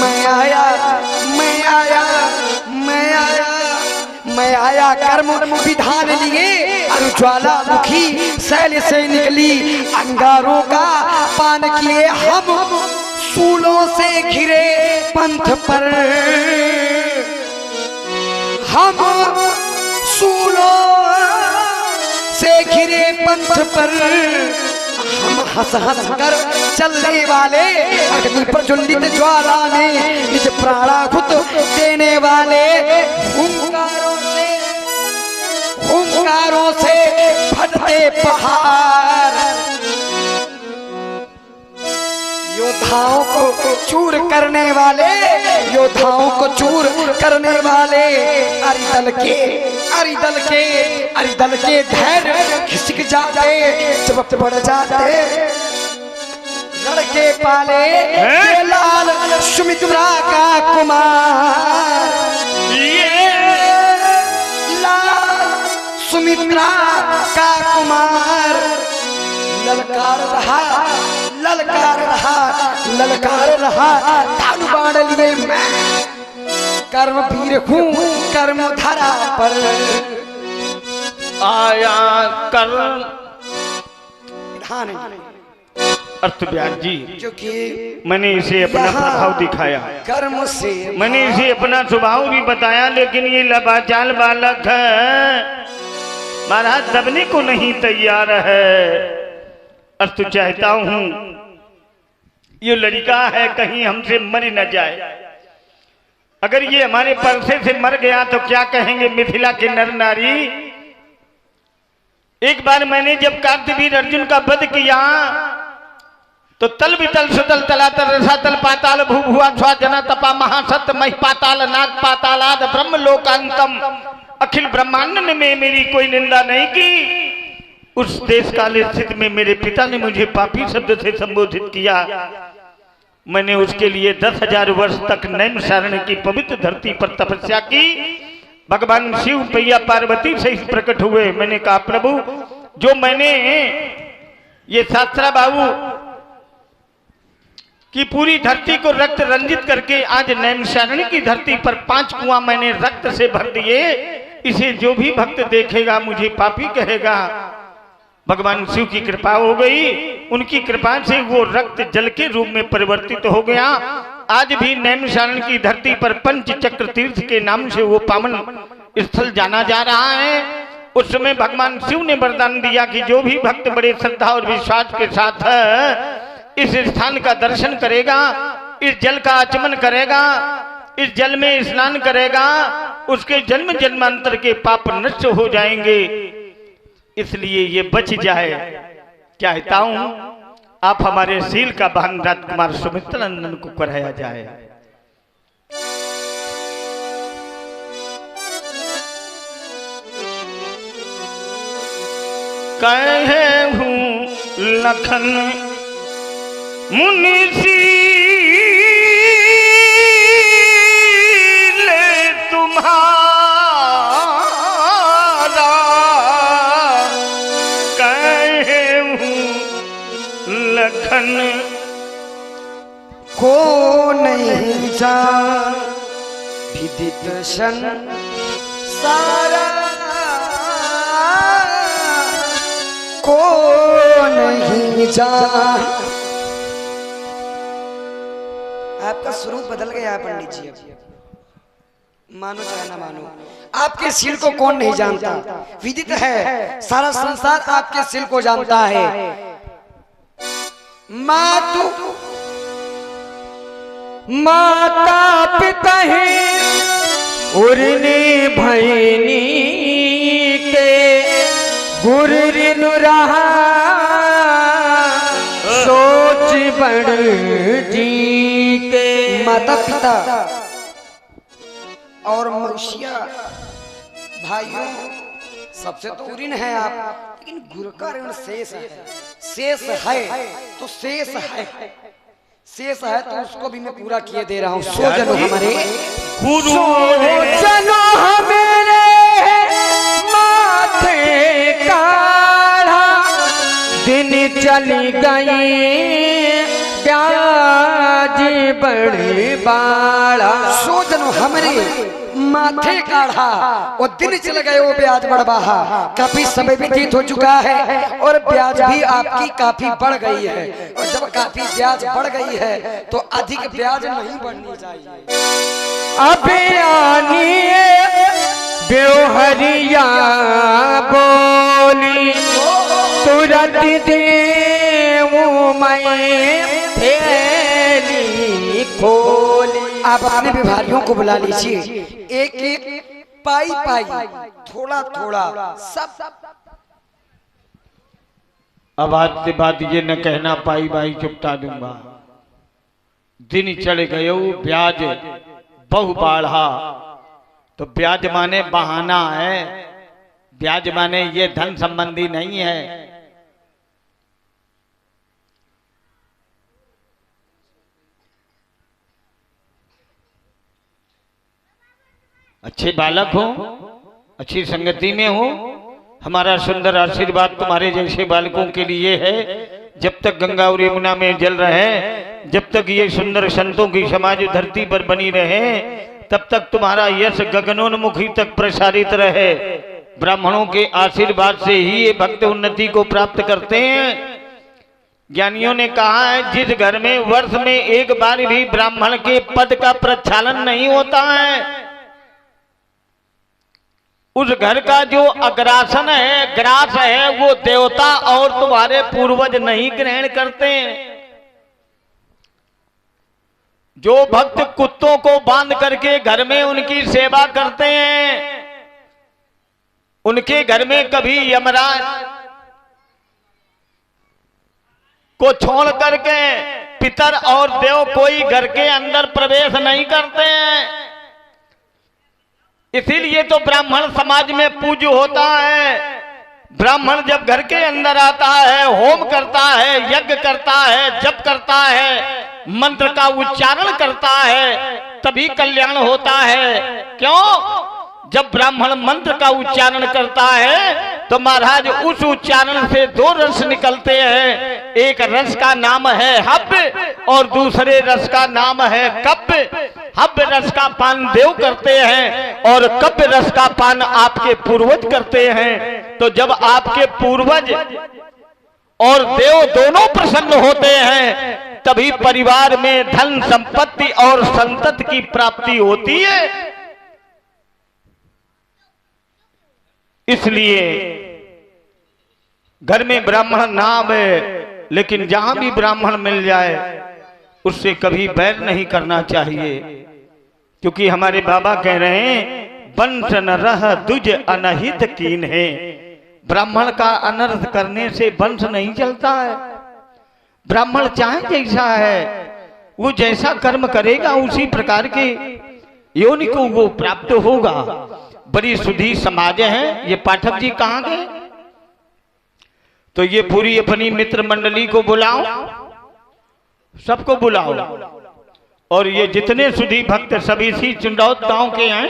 मैं आया मैं आया मैं आया मैं आया कर्म विधान लिए ज्वालामुखी शैल से निकली अंगारों का पान किए हम सूलों से घिरे पंथ पर हम सूलों से घिरे पंथ पर हम हंस हंस कर चलने वाले अग्नि प्रज्वलित ज्वाला में निज प्राणाहुत देने वाले हुंकारों से फटते पहाड़ योद्धाओं को चूर करने वाले योद्धाओं को चूर करने वाले अरिदल के धैर्य खिसक जाते जब बढ़ जाते लड़के पाले लाल सुमित्रा का कुमार सुमित्रा का कुमार ललकार रहा तालु बाण लिए मैं कर्म वीर हूँ कर्म धरा पर आया कर अर्थव्यास जी क्योंकि मैंने इसे अपना प्रभाव दिखाया कर्म से मैंने इसे अपना स्वभाव भी बताया लेकिन ये लबाचाल बालक है महाराज दबने को नहीं तैयार है। अर्थ चाहता हूं ये लड़का है कहीं हमसे मर न जाए। अगर ये हमारे परसे से मर गया तो क्या कहेंगे मिथिला के नर नारी। एक बार मैंने जब कार्तवीर अर्जुन का वध किया तो तल वितल सुतल तलातल रसातल पाताल भू भुआ स्वा जना तपा महासत मही पाताल नाग पातालाद ब्रह्म लोकांतम अखिल ब्रह्मांड में मेरी कोई निंदा नहीं की। उस देश काल स्थिति में मेरे पिता ने मुझे पापी शब्द से संबोधित किया। मैंने उसके लिए 10,000 वर्ष तक नैमिषारण्य की पवित्र धरती पर तपस्या की। भगवान शिव पैया पार्वती से प्रकट हुए। मैंने कहा प्रभु जो मैंने ये शास्त्रा बाबू की पूरी धरती को रक्त रंजित करके आज नैमिषारण्य की धरती पर 5 कुआं मैंने रक्त से भर दिए, इसे जो भी भक्त देखेगा मुझे पापी कहेगा। भगवान शिव की कृपा हो गई। उनकी कृपा से वो रक्त जल के रूप में परिवर्तित हो गया। आज भी नैमिषारण्य की धरती पर पंचचक्र तीर्थ के नाम से वो पावन स्थल जाना जा रहा है। उस समय भगवान शिव ने वरदान दिया कि जो भी भक्त बड़े श्रद्धा और विश्वास के साथ इस स्थान का दर्शन करेगा, इस जल का आचमन करेगा, इस जल में स्नान करेगा, उसके जन्म जन्मांतर के पाप नष्ट हो जाएंगे। इसलिए ये बच जाए। चाहता हूं आप हमारे शील का भान राजकुमार सुमित्रानंदन को कराया जाए। कहे हूं लखन मुनिसी तुम्हारा कहे हूं लखन को नहीं जान विदित सन सारा को नहीं जान। आपका स्वरूप बदल गया पंडित जी। मानो चाहे ना मानो आपके शील को कौन नहीं जानता। विदित है सारा संसार आपके शील को जानता है। माता पिता है उर्ने भैनी के गुरु रहा सोच बड़ जी के। माता पिता और मनुष्य भाइयों सबसे तो ऋण है आप, लेकिन गुरु का ऋण शेष है। शेष है तो शेष है, शेष है तो उसको भी मैं पूरा किए दे रहा हूँ। सो जनो हमारे गुरु जनो हमारे माथे काढ़ा दिन चली गई प्यार जी बड़ी बाड़ा सोजन हमरे माथे काढ़ा और दिन चल गए वो ब्याज बढ़वाहा। काफी समय व्यतीत हो चुका है और ब्याज भी आपकी काफी बढ़ गई है, और जब काफी ब्याज बढ़ गई है तो अधिक ब्याज नहीं बढ़नी चाहिए। अभी आनी बेहरिया बोली तुरंत देवू मैं थैली खोली। आप अपने व्यवहारियों को बुला लीजिए, एक एक पाई पाई थोड़ा थोड़ा सब। अब आज से बात ये न कहना पाई बाई चुपटा दूंगा। दिन चढ़ गयो ब्याज बहु बाढ़ा। तो ब्याज माने बहाना है, ब्याज माने ये धन संबंधी नहीं है। अच्छे बालक हो, अच्छी संगति में हो, हमारा सुंदर आशीर्वाद तुम्हारे जैसे बालकों के लिए है। जब तक गंगा और यमुना में जल रहे, जब तक ये सुंदर संतों की समाज धरती पर बनी रहे, तब तक तुम्हारा यश गगनोन्मुखी तक प्रसारित रहे। ब्राह्मणों के आशीर्वाद से ही ये भक्त उन्नति को प्राप्त करते हैं। ज्ञानियों ने कहा है, जिस घर में वर्ष में एक बार भी ब्राह्मण के पद का प्रक्षालन नहीं होता है, उस घर का जो अग्रासन है, ग्रास है, वो देवता और तुम्हारे पूर्वज नहीं ग्रहण करते हैं। जो भक्त कुत्तों को बांध करके घर में उनकी सेवा करते हैं, उनके घर में कभी यमराज को छोड़ करके पितर और देव कोई घर के अंदर प्रवेश नहीं करते हैं। इसीलिए तो ब्राह्मण समाज में पूज्य होता है। ब्राह्मण जब घर के अंदर आता है, होम करता है, यज्ञ करता है, जप करता है, मंत्र का उच्चारण करता है, तभी कल्याण होता है। क्यों? जब ब्राह्मण मंत्र का उच्चारण करता है तो महाराज उस उच्चारण से दो रस निकलते हैं। एक रस का नाम है हव्य और दूसरे रस का नाम है कव्य। हव्य रस का पान देव करते हैं और कव्य रस का पान आपके पूर्वज करते हैं। तो जब आपके पूर्वज और देव दोनों प्रसन्न होते हैं, तभी परिवार में धन संपत्ति और संतति की प्राप्ति होती है। इसलिए घर में ब्राह्मण ना आवे, लेकिन जहां भी ब्राह्मण मिल जाए उससे कभी बैर नहीं करना चाहिए। क्योंकि हमारे बाबा कह रहे हैं, वंश न रह दुज अनहित कीन है। ब्राह्मण का अनर्थ करने से वंश नहीं चलता है। ब्राह्मण चाहे जैसा है, वो जैसा कर्म करेगा उसी प्रकार के योनि को वो प्राप्त होगा। बड़ी सुधी समाज है। ये पाठक जी कहाँ गए? तो ये पूरी अपनी मित्र मंडली को बुलाओ, सबको बुलाओ, और ये जितने सुधी भक्त सभी सी चुंडौत गांव के हैं,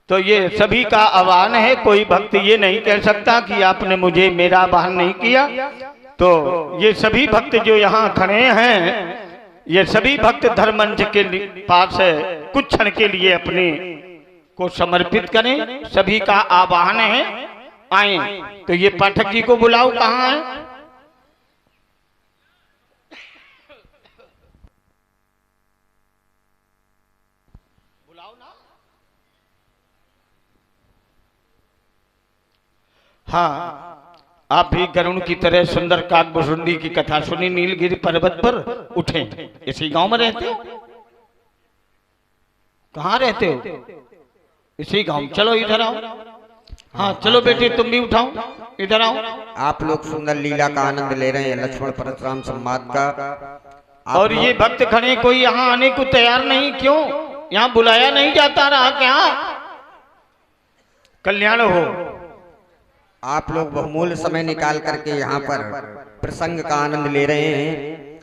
तो ये सभी का आह्वान है। कोई भक्त ये नहीं कह सकता कि आपने मुझे मेरा आह्वान नहीं किया। तो ये सभी भक्त जो यहाँ खड़े हैं, ये सभी भक्त धर्मंच के पास है, कुछ क्षण के लिए अपने को समर्पित करें। सभी का आह्वान है, आए। तो ये पाठक जी को बुलाओ, कहाँ है? बुलाओ ना। हाँ, आप भी गरुण की तरह सुंदर काकभुसुंडी की कथा सुनी, नीलगिरी पर्वत पर उठे। इसी गांव में रहते हो? कहाँ रहते हो? इसी गांव। चलो इधर आओ। हाँ चलो बेटे, तुम भी उठाओ, इधर आओ। आप लोग सुंदर लीला का आनंद ले रहे हैं, लक्ष्मण परशुराम संवाद का। और ये भक्त खड़े, कोई यहाँ आने को तैयार नहीं। क्यों? यहाँ बुलाया नहीं जाता रहा क्या? कल्याण हो। आप लोग बहुमूल्य समय निकाल करके यहाँ पर प्रसंग का आनंद ले रहे हैं,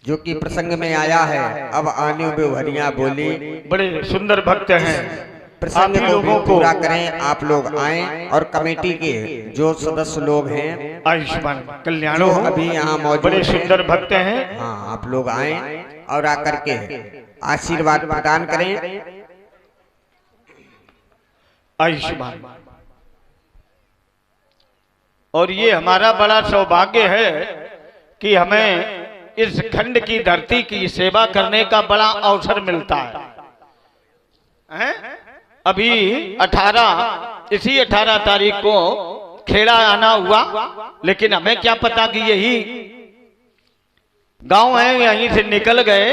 जो कि प्रसंग में आया है। अब आने बेवहरिया बोली। बड़े सुंदर भक्त हैं। प्रसंग आप ही को भी लोगों को पूरा करें। आप लोग आए और कमेटी के जो सदस्य लोग हैं, आयुष्मान कल्याण जो हो, अभी यहाँ मौजूद बड़े हैं, सुंदर भक्त हैं। हाँ, आप लोग आए और आकर के आशीर्वाद प्रदान करें। आयुष्मान। और ये हमारा बड़ा सौभाग्य है कि हमें इस खंड की धरती की सेवा करने का बड़ा अवसर मिलता है। अभी 18 तारीख को खेड़ा आना हुआ, लेकिन हमें क्या पता कि यही गांव है, यहीं से निकल गए।